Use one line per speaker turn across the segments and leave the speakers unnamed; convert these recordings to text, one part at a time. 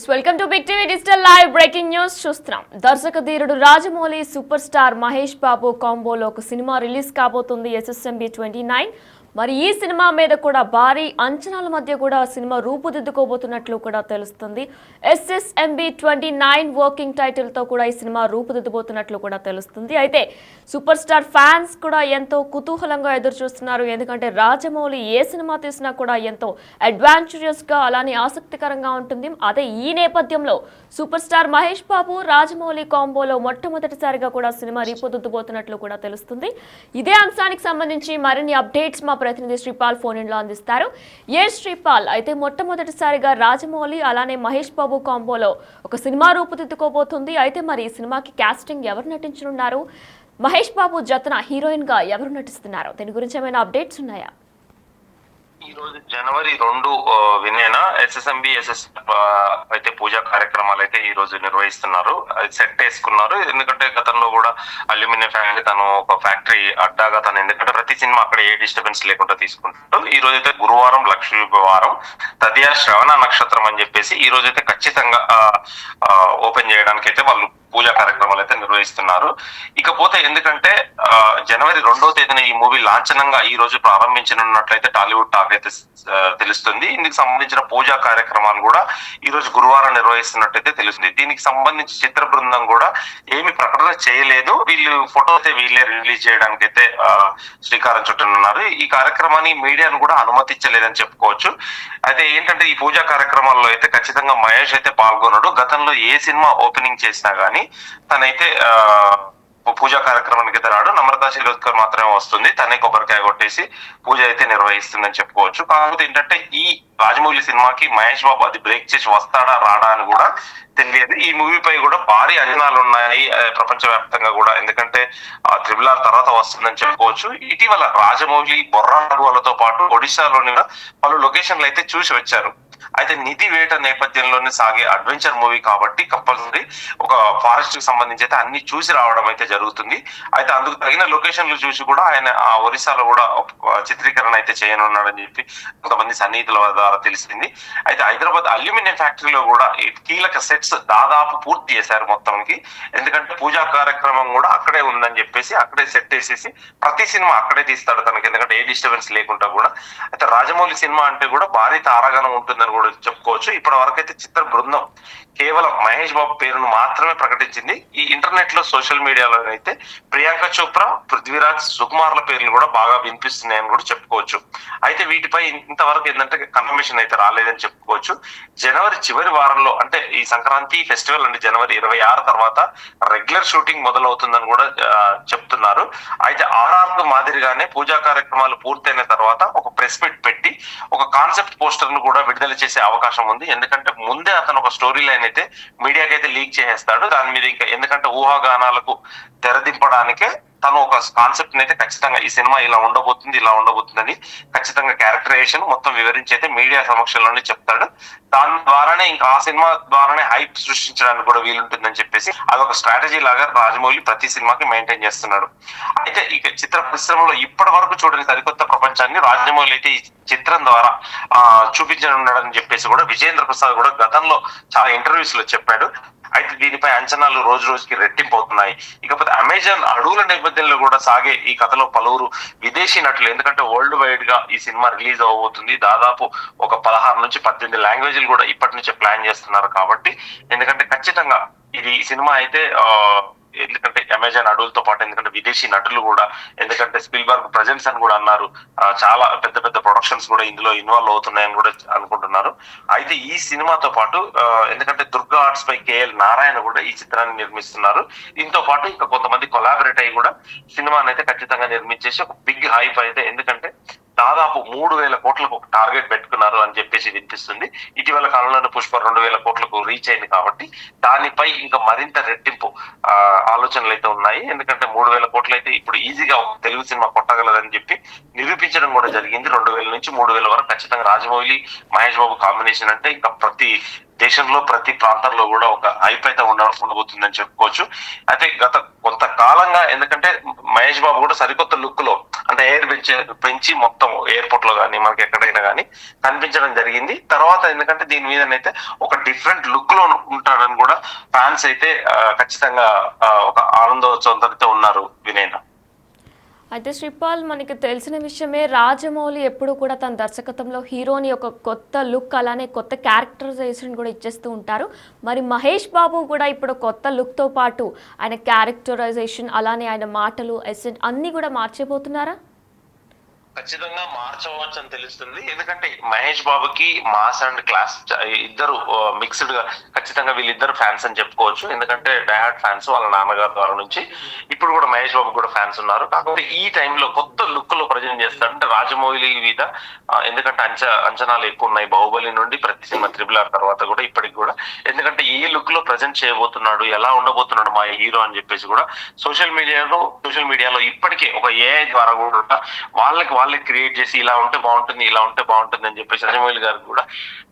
Welcome to big TV digital live breaking news చూస్తున్నాం. దర్శక ధీరుడు రాజమౌళి సూపర్ స్టార్ మహేష్ బాబు కాంబోలో ఒక సినిమా రిలీజ్ కాబోతుంది SSMB 29. మరి ఈ సినిమా మీద కూడా భారీ అంచనాల మధ్య కూడా సినిమా రూపుదిద్దుకోబోతున్నట్లు కూడా తెలుస్తుంది. SSMB 29 వర్కింగ్ టైటిల్ తో కూడా ఈ సినిమా రూపుదిద్దుబోతున్నట్లు కూడా తెలుస్తుంది. అయితే సూపర్ స్టార్ ఫ్యాన్స్ కూడా ఎంతో కుతూహలంగా ఎదురు చూస్తున్నారు. ఎందుకంటే రాజమౌళి ఏ సినిమా తీసినా కూడా ఎంతో అడ్వాంచరస్ గా అలానే ఆసక్తికరంగా ఉంటుంది. అదే ఈ నేపథ్యంలో సూపర్ స్టార్ మహేష్ బాబు రాజమౌళి కాంబోలో మొట్టమొదటిసారిగా కూడా సినిమా రూపుదిద్దుబోతున్నట్లు కూడా తెలుస్తుంది. ఇదే అంశానికి సంబంధించి మరిన్ని అప్డేట్స్ మా ప్రతినిధి శ్రీపాల్ ఫోన్ ఇన్ లో అందిస్తారు. శ్రీపాల్, అయితే మొట్టమొదటిసారిగా రాజమౌళి అలానే మహేష్ బాబు కాంబోలో ఒక సినిమా రూపుదిద్దుకోబోతుంది. అయితే మరి ఈ సినిమాకి కాస్టింగ్ ఎవరు నటించనున్నారు? మహేష్ బాబు జతన హీరోయిన్ గా ఎవరు నటిస్తున్నారు? దీని గురించి ఏమైనా అప్డేట్స్ ఉన్నాయా?
ఈ రోజు జనవరి 2 వినేనా SSMB అయితే పూజా కార్యక్రమాలు అయితే ఈ రోజు నిర్వహిస్తున్నారు. సెట్ వేసుకున్నారు. ఎందుకంటే గతంలో కూడా అల్యూమినియం ఫ్యాక్టరీ తను ఒక ఫ్యాక్టరీ అడ్డాగా తను, ఎందుకంటే ప్రతి సినిమా అక్కడ ఏ డిస్టర్బెన్స్ లేకుండా తీసుకుంటారు. ఈ రోజు అయితే గురువారం లక్ష్మీ వారం తదియా శ్రవణ నక్షత్రం అని చెప్పేసి ఈ రోజు అయితే ఖచ్చితంగా ఓపెన్ చేయడానికి అయితే వాళ్ళు పూజా కార్యక్రమాలు అయితే నిర్వహిస్తున్నారు. ఇకపోతే ఎందుకంటే జనవరి 2వ తేదీన ఈ మూవీ లాంఛనంగా ఈ రోజు ప్రారంభించనున్నట్లయితే టాలీవుడ్ టాక్ అయితే తెలుస్తుంది. ఇందుకు సంబంధించిన పూజా కార్యక్రమాలు కూడా ఈ రోజు గురువారం నిర్వహిస్తున్నట్టయితే తెలుస్తుంది. దీనికి సంబంధించి చిత్ర బృందం కూడా ఏమి ప్రకటన చేయలేదు. వీళ్ళు ఫోటో అయితే వీళ్ళే రిలీజ్ చేయడానికి అయితే శ్రీకారం చుట్టనున్నారు. ఈ కార్యక్రమాన్ని మీడియాను కూడా అనుమతించలేదని చెప్పుకోవచ్చు. అయితే ఏంటంటే ఈ పూజా కార్యక్రమాల్లో అయితే ఖచ్చితంగా మహేష్ అయితే పాల్గొనడు. గతంలో ఏ సినిమా ఓపెనింగ్ చేసినా గానీ తనైతే పూజా కార్యక్రమానికి అయితే రాడు. నమ్రతా శిరోద్కర్ మాత్రమే వస్తుంది. తనే కొబ్బరికాయ కొట్టేసి పూజ అయితే నిర్వహిస్తుందని చెప్పుకోవచ్చు. కాకపోతే ఏంటంటే ఈ రాజమౌళి సినిమాకి మహేష్ బాబు అది బ్రేక్ చేసి వస్తాడా రాడా అని కూడా తెలియదు. ఈ మూవీపై కూడా భారీ అంచనాలు ఉన్నాయి ప్రపంచవ్యాప్తంగా కూడా. ఎందుకంటే RRR తర్వాత వస్తుందని చెప్పుకోవచ్చు. ఇటీవల రాజమౌళి బొర్రా వాళ్ళతో పాటు ఒడిశాలోని పలు లొకేషన్లు అయితే చూసి వచ్చారు. అయితే నిధి వేట నేపథ్యంలోనే సాగే అడ్వెంచర్ మూవీ కాబట్టి కంపల్సరీ ఒక ఫారెస్ట్ కి సంబంధించి అయితే అన్ని చూసి రావడం అయితే జరుగుతుంది. అయితే అందుకు తగిన లొకేషన్లు చూసి కూడా ఆయన ఆ ఒరిస్సాలో కూడా చిత్రీకరణ అయితే చేయనున్నాడని చెప్పి కొంతమంది సన్నిహితుల ద్వారా తెలిసింది. అయితే హైదరాబాద్ అల్యూమినియం ఫ్యాక్టరీలో కూడా కీలక సెట్స్ దాదాపు పూర్తి చేశారు మొత్తానికి. ఎందుకంటే పూజా కార్యక్రమం కూడా అక్కడే ఉందని చెప్పేసి అక్కడే సెట్ వేసేసి ప్రతి సినిమా అక్కడే తీస్తాడు తనకి, ఎందుకంటే ఏ డిస్టర్బెన్స్ లేకుండా కూడా. అయితే రాజమౌళి సినిమా అంటే కూడా భారీ తారాగణం ఉంటుందని కూడా చెప్పుకోవచ్చు. ఇప్పటి వరకు అయితే చిత్ర బృందం కేవలం మహేష్ బాబు పేరును మాత్రమే ప్రకటించింది. ఈ ఇంటర్నెట్ లో సోషల్ మీడియాలో అయితే ప్రియాంక చోప్రా, పృథ్వీరాజ్, సుకుమార్ల పేర్లు కూడా బాగా వినిపిస్తున్నాయని కూడా చెప్పుకోవచ్చు. అయితే వీటిపై ఇంతవరకు ఏంటంటే కన్ఫర్మేషన్ అయితే రాలేదని చెప్పుకోవచ్చు. జనవరి చివరి వారంలో అంటే ఈ సంక్రాంతి ఫెస్టివల్ అంటే జనవరి 26 తర్వాత రెగ్యులర్ షూటింగ్ మొదలవుతుందని కూడా చెప్తున్నారు. అయితే RRR మాదిరిగానే పూజా కార్యక్రమాలు పూర్తయిన తర్వాత ఒక ప్రెస్ మీట్ పెట్టి ఒక కాన్సెప్ట్ పోస్టర్ ను కూడా విడుదల చేసే అవకాశం ఉంది. ఎందుకంటే ముందే అతను ఒక స్టోరీ లైన్ అయితే మీడియాకి అయితే లీక్ చేసేస్తాడు. దాని మీద ఇంకా ఎందుకంటే ఊహాగానాలకు తెరదింపడానికే తను ఒక కాన్సెప్ట్ అయితే ఖచ్చితంగా ఈ సినిమా ఇలా ఉండబోతుందని ఖచ్చితంగా క్యారెక్టరైజేషన్ మొత్తం వివరించి అయితే మీడియా సమక్షంలోనే చెప్తాడు. దాని ద్వారానే ఇంకా ఆ సినిమా ద్వారానే హైప్ సృష్టించడానికి కూడా వీలుంటుందని చెప్పేసి అదొక స్ట్రాటజీ లాగా రాజమౌళి ప్రతి సినిమాకి మెయింటైన్ చేస్తున్నాడు. అయితే ఇక చిత్ర పరిశ్రమలో ఇప్పటి వరకు చూడని సరికొత్త ప్రపంచాన్ని రాజమౌళి అయితే ఈ చిత్రం ద్వారా చూపించనున్నాడని చెప్పేసి కూడా విజేంద్ర ప్రసాద్ కూడా గతంలో చాలా ఇంటర్వ్యూస్ లో చెప్పాడు. అయితే దీనిపై అంచనాలు రోజు రోజుకి రెట్టింపు అవుతున్నాయి. ఇకపోతే అమెజాన్ అడవుల నేపథ్యంలో కూడా సాగే ఈ కథలో పలువురు విదేశీ నటులు, ఎందుకంటే వరల్డ్ వైడ్ గా ఈ సినిమా రిలీజ్ అవబోతుంది. దాదాపు ఒక 16 నుంచి 18 లాంగ్వేజ్లు కూడా ఇప్పటి నుంచే ప్లాన్ చేస్తున్నారు. కాబట్టి ఎందుకంటే ఖచ్చితంగా ఇది సినిమా అయితే ఎందుకంటే అమెజాన్ అడవులతో పాటు ఎందుకంటే విదేశీ నటులు కూడా, ఎందుకంటే స్పిల్బర్గ్ ప్రజెన్స్ అని కూడా అన్నారు. చాలా పెద్ద పెద్ద ప్రొడక్షన్స్ కూడా ఇందులో ఇన్వాల్వ్ అవుతున్నాయని కూడా అనుకుంటున్నారు. అయితే ఈ సినిమాతో పాటు ఎందుకంటే దుర్గా ఆర్ట్స్ పై KL నారాయణ కూడా ఈ చిత్రాన్ని నిర్మిస్తున్నారు. దీంతో పాటు ఇంకా కొంతమంది కొలాబరేట్ అయ్యి కూడా సినిమాని అయితే ఖచ్చితంగా నిర్మించేసి ఒక బిగ్ హైప్ అయితే, ఎందుకంటే దాదాపు 3,000 కోట్లకు ఒక టార్గెట్ పెట్టుకున్నారు అని చెప్పేసి వినిపిస్తుంది. ఇటీవల కాలంలోనే పుష్ప 2,000 కోట్లకు రీచ్ అయింది. కాబట్టి దానిపై ఇంకా మరింత రెట్టింపు ఆలోచనలు అయితే ఉన్నాయి. ఎందుకంటే 3,000 కోట్లు అయితే ఇప్పుడు ఈజీగా ఒక తెలుగు సినిమా కొట్టగలదని చెప్పి నిరూపించడం కూడా జరిగింది. 2,000 నుంచి 3,000 వరకు ఖచ్చితంగా రాజమౌళి మహేష్ బాబు కాంబినేషన్ అంటే ఇంకా ప్రతి దేశంలో ప్రతి ప్రాంతంలో కూడా ఒక హైప్ అయితే ఉండబోతుందని చెప్పుకోవచ్చు. అయితే గత కొంతకాలంగా ఎందుకంటే మహేష్ బాబు కూడా సరికొత్త లుక్ లో అంటే ఎయిర్ పెంచి మొత్తం ఎయిర్పోర్ట్ లో కానీ మనకి ఎక్కడైనా కానీ కనిపించడం జరిగింది. తర్వాత ఎందుకంటే దీని మీదనైతే ఒక డిఫరెంట్ లుక్ లో ఉంటాడని కూడా ఫ్యాన్స్ అయితే ఖచ్చితంగా ఒక ఆనందోత్సవంతో ఉన్నారు వినయ్.
అయితే శ్రీపాల్, మనకి తెలిసిన విషయమే, రాజమౌళి ఎప్పుడు కూడా తన దర్శకత్వంలో హీరోని ఒక కొత్త లుక్ అలానే కొత్త క్యారెక్టరైజేషన్ కూడా ఇచ్చేస్తూ ఉంటారు. మరి మహేష్ బాబు కూడా ఇప్పుడు కొత్త లుక్తో పాటు ఆయన క్యారెక్టరైజేషన్ అలానే ఆయన మాటలు ఎసెంట్ అన్నీ కూడా మార్చేపోతున్నారా?
ఖచ్చితంగా మార్చవచ్చు అని తెలుస్తుంది. ఎందుకంటే మహేష్ బాబుకి మాస్ అండ్ క్లాస్ ఇద్దరు మిక్స్డ్ గా ఖచ్చితంగా వీళ్ళిద్దరు ఫ్యాన్స్ అని చెప్పుకోవచ్చు. ఎందుకంటే డైహార్డ్ ఫ్యాన్స్ వాళ్ళ నాన్నగారి ద్వారా నుంచి ఇప్పుడు కూడా మహేష్ బాబు కూడా ఫ్యాన్స్ ఉన్నారు. కాకపోతే ఈ టైంలో కొత్త లుక్ లో ప్రజెంట్ చేస్తాడు అంటే రాజమౌళి మీద ఎందుకంటే అంచనాలు ఎక్కువ ఉన్నాయి బాహుబలి నుండి ప్రతి సినిమా RRR తర్వాత కూడా ఇప్పటికి కూడా. ఎందుకంటే ఈ లుక్ లో ప్రజెంట్ చేయబోతున్నాడు, ఎలా ఉండబోతున్నాడు మా హీరో అని చెప్పేసి కూడా సోషల్ మీడియాలో ఇప్పటికే ఒక AI ద్వారా కూడా వాళ్ళకి క్రియేట్ చేసి ఇలా ఉంటే బాగుంటుంది అని చెప్పేసి రాజమౌళి గారికి కూడా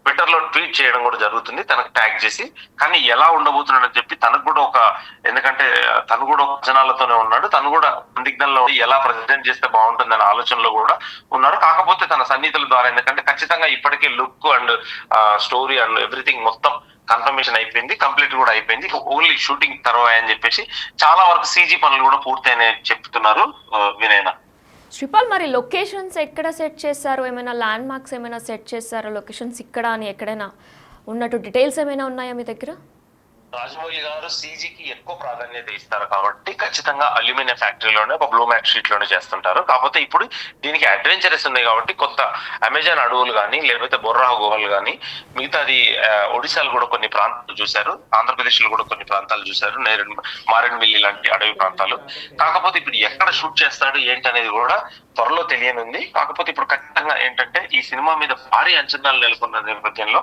ట్విట్టర్ లో ట్వీట్ చేయడం కూడా జరుగుతుంది తనకు ట్యాగ్ చేసి. కానీ ఎలా ఉండబోతున్నాడు అని చెప్పి తనకు కూడా ఎందుకంటే తను కూడా జనాలతోనే ఉన్నాడు, తను కూడా సందిగ్ధంలో ఎలా ప్రజెంట్ చేస్తే బాగుంటుంది అనే ఆలోచనలో కూడా ఉన్నారు. కాకపోతే తన సన్నిహితుల ద్వారా ఎందుకంటే ఖచ్చితంగా ఇప్పటికే look and story and everything మొత్తం కన్ఫర్మేషన్ అయిపోయింది, కంప్లీట్ కూడా అయిపోయింది. ఓన్లీ షూటింగ్ తర్వాత అని చెప్పేసి చాలా వరకు CG పనులు కూడా పూర్తయినాయి చెప్తున్నారు వినయన.
శ్రీపాల్, మరి లొకేషన్స్ ఎక్కడ సెట్ చేశారు? ఏమైనా ల్యాండ్ మార్క్స్ ఏమైనా సెట్ చేశారో లొకేషన్స్ ఇక్కడ అని ఎక్కడైనా ఉన్నట్టు డీటెయిల్స్ ఏమైనా ఉన్నాయా మీ దగ్గర?
రాజమౌళి గారు CGకి ఎక్కువ ప్రాధాన్యత ఇస్తారు కాబట్టి ఖచ్చితంగా అల్యూమినియం ఫ్యాక్టరీలోనే ఒక బ్లూ మ్యాట్ షీట్ లోనే చేస్తుంటారు. కాకపోతే ఇప్పుడు దీనికి అడ్వెంచరస్ ఉన్నాయి కాబట్టి కొత్త అమెజాన్ అడవులు కానీ లేకపోతే బొర్రా గుహలు కానీ మిగతాది ఒడిశాలో కూడా కొన్ని ప్రాంతాలు చూశారు, ఆంధ్రప్రదేశ్ లో కూడా కొన్ని ప్రాంతాలు చూశారు, మారేడుమిల్లి లాంటి అడవి ప్రాంతాలు. కాకపోతే ఇప్పుడు ఎక్కడ షూట్ చేస్తాడు ఏంటి అనేది కూడా త్వరలో తెలియనుంది. కాకపోతే ఇప్పుడు ఖచ్చితంగా ఏంటంటే ఈ సినిమా మీద భారీ అంచనాలు నెలకొన్న నేపథ్యంలో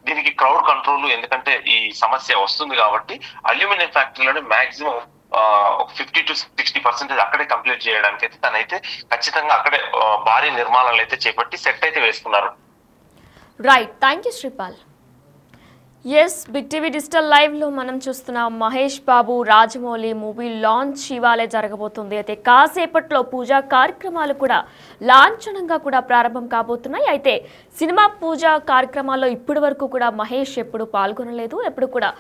దీనికి క్రౌడ్ కంట్రోల్ ఎందుకంటే ఈ సమస్య వస్తుంది కాబట్టి అల్యూమినియం ఫ్యాక్టరీలోనే మాక్సిమం 50 to 60% అక్కడే కంప్లీట్ చేయడానికి అయితే తనైతే ఖచ్చితంగా అక్కడే భారీ నిర్మాణాలు అయితే చేపట్టి సెట్ అయితే వేసుకున్నారు.
Right, thank you Sripal. Yes, big TV digital లైవ్లో మనం చూస్తున్నాం మహేష్ బాబు రాజమౌళి మూవీ లాంచ్ ఇవాళే జరగబోతుంది. అయితే కాసేపట్లో పూజా కార్యక్రమాలు కూడా లాంఛనంగా కూడా ప్రారంభం కాబోతున్నాయి. అయితే సినిమా పూజా కార్యక్రమాల్లో ఇప్పటి వరకు కూడా మహేష్ ఎప్పుడు పాల్గొనలేదు, ఎప్పుడు కూడా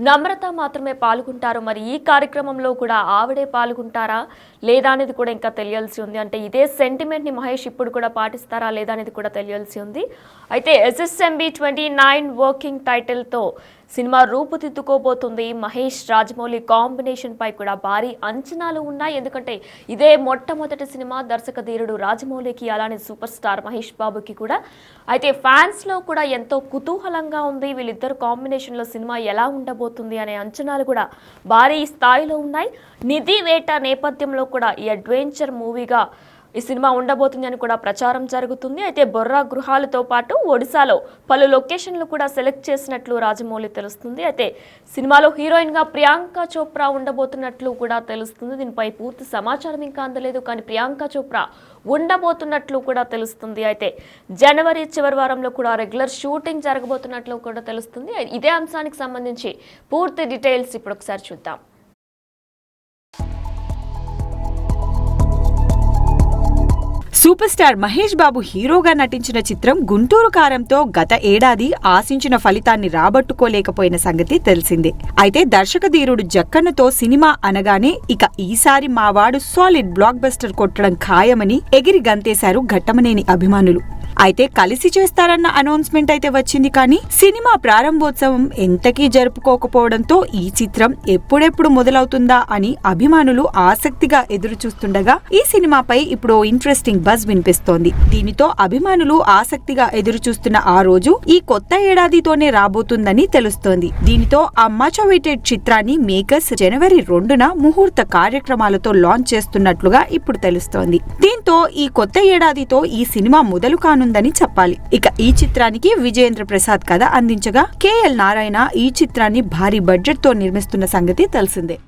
నమ్రత మాత్రమే పాల్గొంటారు. మరి ఈ కార్యక్రమంలో కూడా ఆవిడే పాల్గొంటారా లేదా అనేది కూడా ఇంకా తెలియాల్సి ఉంది. అంటే ఇదే సెంటిమెంట్ని మహేష్ ఇప్పుడు కూడా పాటిస్తారా లేదా అనేది కూడా తెలియాల్సి ఉంది. అయితే SSMB 29 వర్కింగ్ టైటిల్తో సినిమా రూపుదిద్దుకోబోతుంది. మహేష్ రాజమౌళి కాంబినేషన్ పై కూడా భారీ అంచనాలు ఉన్నాయి. ఎందుకంటే ఇదే మొట్టమొదటి సినిమా దర్శక ధీరుడు రాజమౌళికి అలానే సూపర్ స్టార్ మహేష్ బాబుకి కూడా. అయితే ఫ్యాన్స్ లో కూడా ఎంతో కుతూహలంగా ఉంది వీళ్ళిద్దరు కాంబినేషన్ లో సినిమా ఎలా ఉండబోతుంది అనే అంచనాలు కూడా భారీ స్థాయిలో ఉన్నాయి. నిధి వేట నేపథ్యంలో కూడా ఈ అడ్వెంచర్ మూవీగా ఈ సినిమా ఉండబోతుంది అని కూడా ప్రచారం జరుగుతుంది. అయితే బొర్రా గృహాలతో పాటు ఒడిశాలో పలు లొకేషన్లు కూడా సెలెక్ట్ చేసినట్లు రాజమౌళి తెలుస్తుంది. అయితే సినిమాలో హీరోయిన్ గా ప్రియాంక చోప్రా ఉండబోతున్నట్లు కూడా తెలుస్తుంది. దీనిపై పూర్తి సమాచారం ఇంకా అందలేదు, కానీ ప్రియాంక చోప్రా ఉండబోతున్నట్లు కూడా తెలుస్తుంది. అయితే జనవరి చివరి వారంలో కూడా రెగ్యులర్ షూటింగ్ జరగబోతున్నట్లు కూడా తెలుస్తుంది. ఇదే అంశానికి సంబంధించి పూర్తి డీటెయిల్స్ ఇప్పుడు ఒకసారి చూద్దాం.
సూపర్ స్టార్ మహేష్ బాబు హీరోగా నటించిన చిత్రం గుంటూరు కారంతో గత ఏడాది ఆశించిన ఫలితాన్ని రాబట్టుకోలేకపోయిన సంగతి తెలిసిందే. అయితే దర్శక ధీరుడు జక్కన్నతో సినిమా అనగానే ఇక ఈసారి మావాడు సాలిడ్ బ్లాక్ బస్టర్ కొట్టడం ఖాయమని ఎగిరి గంతేశారు ఘట్టమనేని అభిమానులు. అయితే కలిసి చేస్తారన్న అనౌన్స్మెంట్ అయితే వచ్చింది, కానీ సినిమా ప్రారంభోత్సవం ఎంతకీ జరుపుకోకపోవడంతో ఈ చిత్రం ఎప్పుడెప్పుడు మొదలవుతుందా అని అభిమానులు ఆసక్తిగా ఎదురుచూస్తుండగా ఈ సినిమాపై ఇప్పుడు ఇంట్రెస్టింగ్ బజ్ వినిపిస్తోంది. దీనితో అభిమానులు ఆసక్తిగా ఎదురుచూస్తున్న ఆ రోజు ఈ కొత్త ఏడాదితోనే రాబోతుందని తెలుస్తోంది. దీనితో ఆ మచ్ అవైటెడ్ చిత్రాన్ని మేకర్స్ జనవరి 2న ముహూర్త కార్యక్రమాలతో లాంచ్ చేస్తున్నట్లుగా ఇప్పుడు తెలుస్తోంది. దీంతో ఈ కొత్త ఏడాదితో ఈ సినిమా మొదలు కానుందని చెప్పాలి. ఇక ఈ చిత్రానికి విజయేంద్ర ప్రసాద్ కథ అందించగా KL నారాయణ ఈ చిత్రాన్ని భారీ బడ్జెట్ తో నిర్మిస్తున్న సంగతి తెలిసిందే.